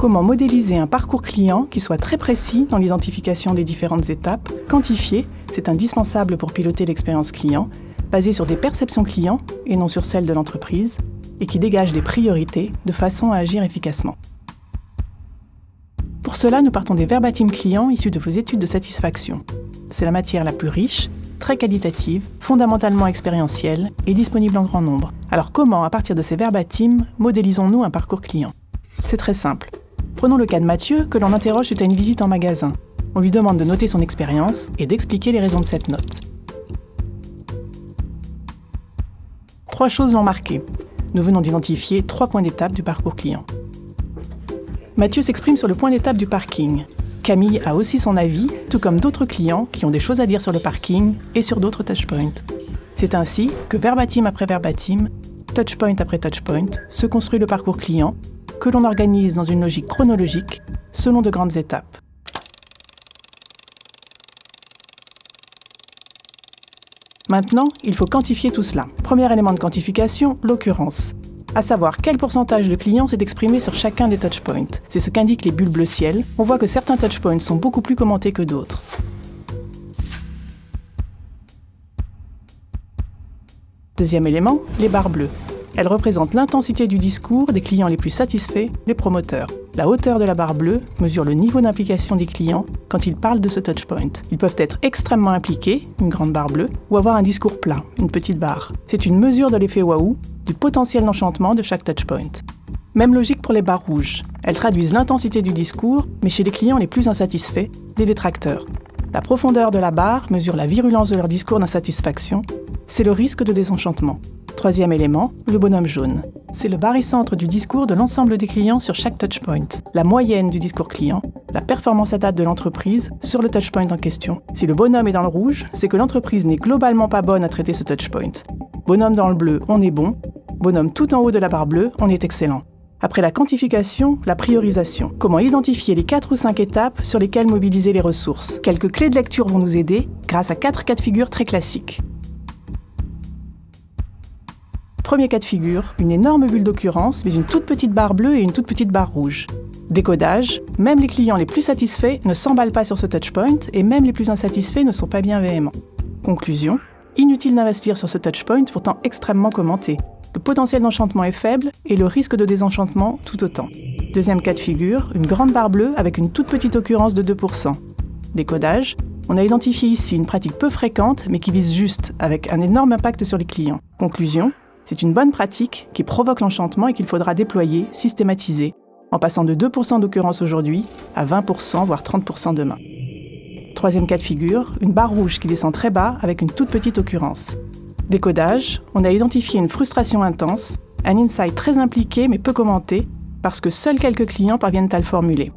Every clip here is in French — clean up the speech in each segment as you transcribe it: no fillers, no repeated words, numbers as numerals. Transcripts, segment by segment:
Comment modéliser un parcours client qui soit très précis dans l'identification des différentes étapes, quantifié, c'est indispensable pour piloter l'expérience client, basé sur des perceptions clients et non sur celles de l'entreprise, et qui dégage des priorités de façon à agir efficacement. Pour cela, nous partons des verbatim clients issus de vos études de satisfaction. C'est la matière la plus riche, très qualitative, fondamentalement expérientielle et disponible en grand nombre. Alors comment, à partir de ces verbatim, modélisons-nous un parcours client? C'est très simple. Prenons le cas de Mathieu, que l'on interroge suite à une visite en magasin. On lui demande de noter son expérience et d'expliquer les raisons de cette note. 3 choses l'ont marqué. Nous venons d'identifier 3 points d'étape du parcours client. Mathieu s'exprime sur le point d'étape du parking. Camille a aussi son avis, tout comme d'autres clients qui ont des choses à dire sur le parking et sur d'autres touchpoints. C'est ainsi que verbatim après verbatim, touchpoint après touchpoint, se construit le parcours client, que l'on organise dans une logique chronologique, selon de grandes étapes. Maintenant, il faut quantifier tout cela. Premier élément de quantification, l'occurrence. À savoir quel pourcentage de clients s'est exprimé sur chacun des touchpoints. C'est ce qu'indiquent les bulles bleu ciel. On voit que certains touchpoints sont beaucoup plus commentés que d'autres. Deuxième élément, les barres bleues. Elles représentent l'intensité du discours des clients les plus satisfaits, les promoteurs. La hauteur de la barre bleue mesure le niveau d'implication des clients quand ils parlent de ce touchpoint. Ils peuvent être extrêmement impliqués, une grande barre bleue, ou avoir un discours plat, une petite barre. C'est une mesure de l'effet waouh, du potentiel d'enchantement de chaque touchpoint. Même logique pour les barres rouges. Elles traduisent l'intensité du discours, mais chez les clients les plus insatisfaits, les détracteurs. La profondeur de la barre mesure la virulence de leur discours d'insatisfaction. C'est le risque de désenchantement. Troisième élément, le bonhomme jaune. C'est le barycentre du discours de l'ensemble des clients sur chaque touchpoint, la moyenne du discours client, la performance à date de l'entreprise sur le touchpoint en question. Si le bonhomme est dans le rouge, c'est que l'entreprise n'est globalement pas bonne à traiter ce touchpoint. Bonhomme dans le bleu, on est bon. Bonhomme tout en haut de la barre bleue, on est excellent. Après la quantification, la priorisation. Comment identifier les 4 ou 5 étapes sur lesquelles mobiliser les ressources? Quelques clés de lecture vont nous aider grâce à 4 cas de figure très classiques. Premier cas de figure, une énorme bulle d'occurrence, mais une toute petite barre bleue et une toute petite barre rouge. Décodage, même les clients les plus satisfaits ne s'emballent pas sur ce touchpoint et même les plus insatisfaits ne sont pas bien véhéments. Conclusion, inutile d'investir sur ce touchpoint pourtant extrêmement commenté. Le potentiel d'enchantement est faible et le risque de désenchantement tout autant. Deuxième cas de figure, une grande barre bleue avec une toute petite occurrence de 2%. Décodage, on a identifié ici une pratique peu fréquente mais qui vise juste, avec un énorme impact sur les clients. Conclusion, c'est une bonne pratique qui provoque l'enchantement et qu'il faudra déployer, systématiser, en passant de 2% d'occurrence aujourd'hui à 20%, voire 30% demain. Troisième cas de figure, une barre rouge qui descend très bas avec une toute petite occurrence. Décodage, on a identifié une frustration intense, un insight très impliqué mais peu commenté, parce que seuls quelques clients parviennent à le formuler.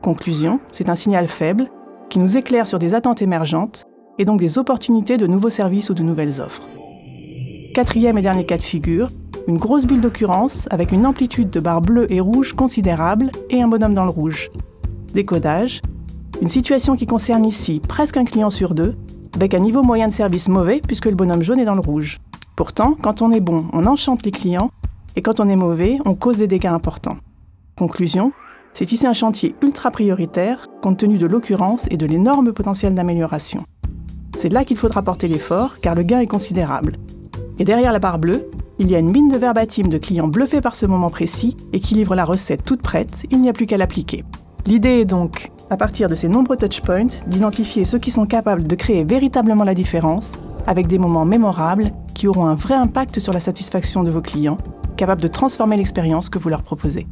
Conclusion, c'est un signal faible qui nous éclaire sur des attentes émergentes et donc des opportunités de nouveaux services ou de nouvelles offres. Quatrième et dernier cas de figure, une grosse bulle d'occurrence avec une amplitude de barres bleues et rouges considérable et un bonhomme dans le rouge. Décodage, une situation qui concerne ici presque un client sur 2, avec un niveau moyen de service mauvais puisque le bonhomme jaune est dans le rouge. Pourtant, quand on est bon, on enchante les clients, et quand on est mauvais, on cause des dégâts importants. Conclusion, c'est ici un chantier ultra prioritaire compte tenu de l'occurrence et de l'énorme potentiel d'amélioration. C'est là qu'il faudra porter l'effort car le gain est considérable. Et derrière la barre bleue, il y a une mine de verbatim de clients bluffés par ce moment précis et qui livrent la recette toute prête, il n'y a plus qu'à l'appliquer. L'idée est donc, à partir de ces nombreux touchpoints, d'identifier ceux qui sont capables de créer véritablement la différence avec des moments mémorables qui auront un vrai impact sur la satisfaction de vos clients, capables de transformer l'expérience que vous leur proposez.